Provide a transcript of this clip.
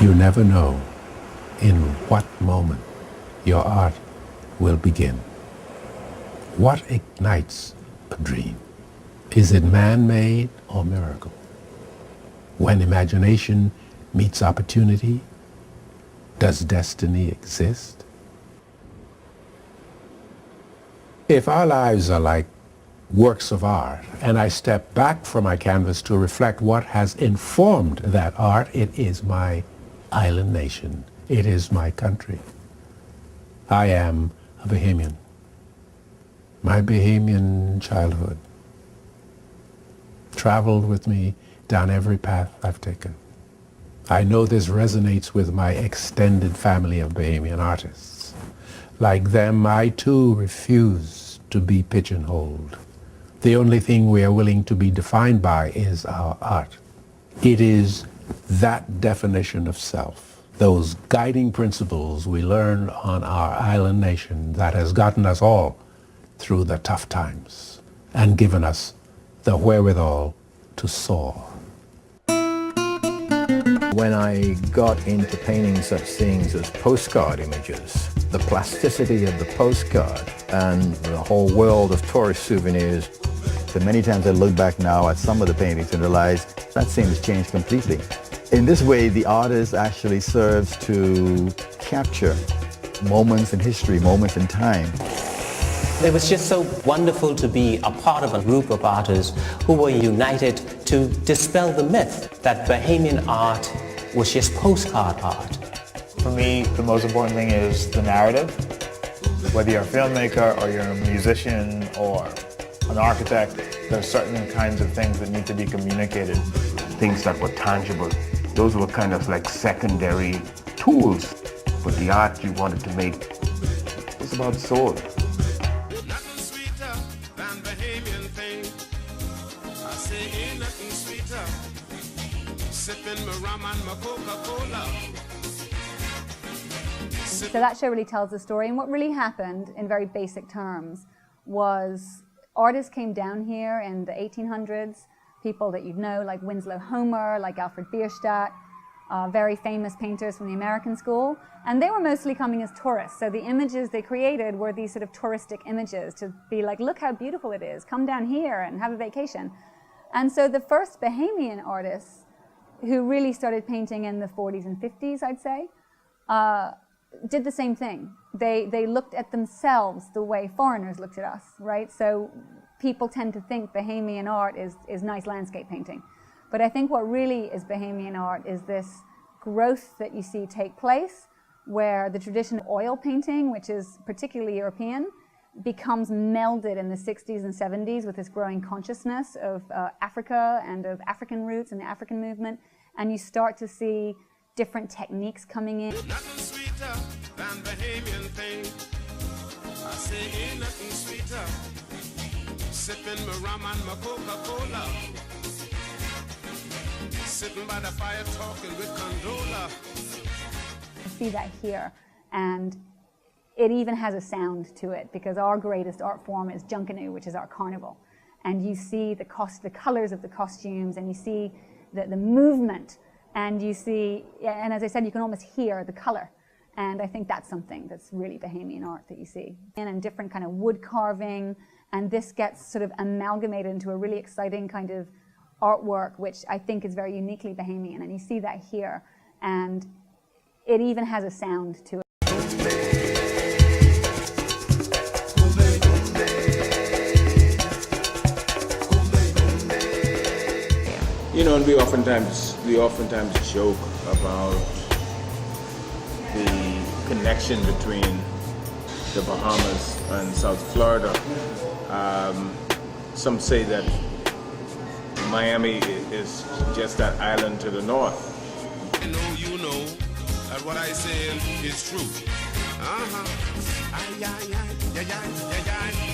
You never know in what moment your art will begin. What ignites a dream? Is it man-made or miracle? When imagination meets opportunity, does destiny exist? If our lives are like works of art, and I step back from my canvas to reflect what has informed that art, it is my island nation. It is my country. I am a Bahamian. My Bahamian childhood traveled with me down every path I've taken. I know this resonates with my extended family of Bahamian artists. Like them, I too refuse to be pigeonholed. The only thing we are willing to be defined by is our art. It is that definition of self, those guiding principles we learned on our island nation that has gotten us all through the tough times and given us the wherewithal to soar. When I got into painting such things as postcard images, the plasticity of the postcard and the whole world of tourist souvenirs, So many times I look back now at some of the paintings and realize that scene has changed completely. In this way, the artist actually serves to capture moments in history, moments in time. It was just so wonderful to be a part of a group of artists who were united to dispel the myth that Bahamian art was just postcard art. For me, the most important thing is the narrative. Whether you're a filmmaker or you're a musician or an architect, there are certain kinds of things that need to be communicated. Things that were tangible, those were kind of like secondary tools. But the art you wanted to make was about soul. Nothing sweeter than Bahamian thing. I say ain't nothing sweeter. Sipping my rum and my Coca-Cola. So that show really tells the story, and what really happened in very basic terms was artists came down here in the 1800s, people that you'd know like Winslow Homer, like Alfred Bierstadt, very famous painters from the American school, and they were mostly coming as tourists. So the images they created were these sort of touristic images to be like, look how beautiful it is, come down here and have a vacation. And so the first Bahamian artists who really started painting in the 40s and 50s, I'd say, did the same thing. They looked at themselves the way foreigners looked at us, right? So people tend to think Bahamian art is nice landscape painting. But I think what really is Bahamian art is this growth that you see take place where the tradition of oil painting, which is particularly European, becomes melded in the 60s and 70s with this growing consciousness of Africa and of African roots and the African movement. And you start to see different techniques coming in. Nothing sweeter than Bahamian thing. I say ain't nothing sweeter. Sipping my rum and my Coca-Cola. Sitting by the fire talking with Condola. I see that here, and it even has a sound to it because our greatest art form is Junkanoo, which is our carnival. And you see the colors of the costumes, and you see the movement, and you see, and as I said, you can almost hear the color. And I think that's something that's really Bahamian art that you see. And different kind of wood carving, and this gets sort of amalgamated into a really exciting kind of artwork, which I think is very uniquely Bahamian, and you see that here. And it even has a sound to it. You know, and we oftentimes joke about the connection between the Bahamas and South Florida. Some say that Miami is just that island to the north. I know you know that what I say is true. Ay, ay, ay, ay, ay, ay, ay.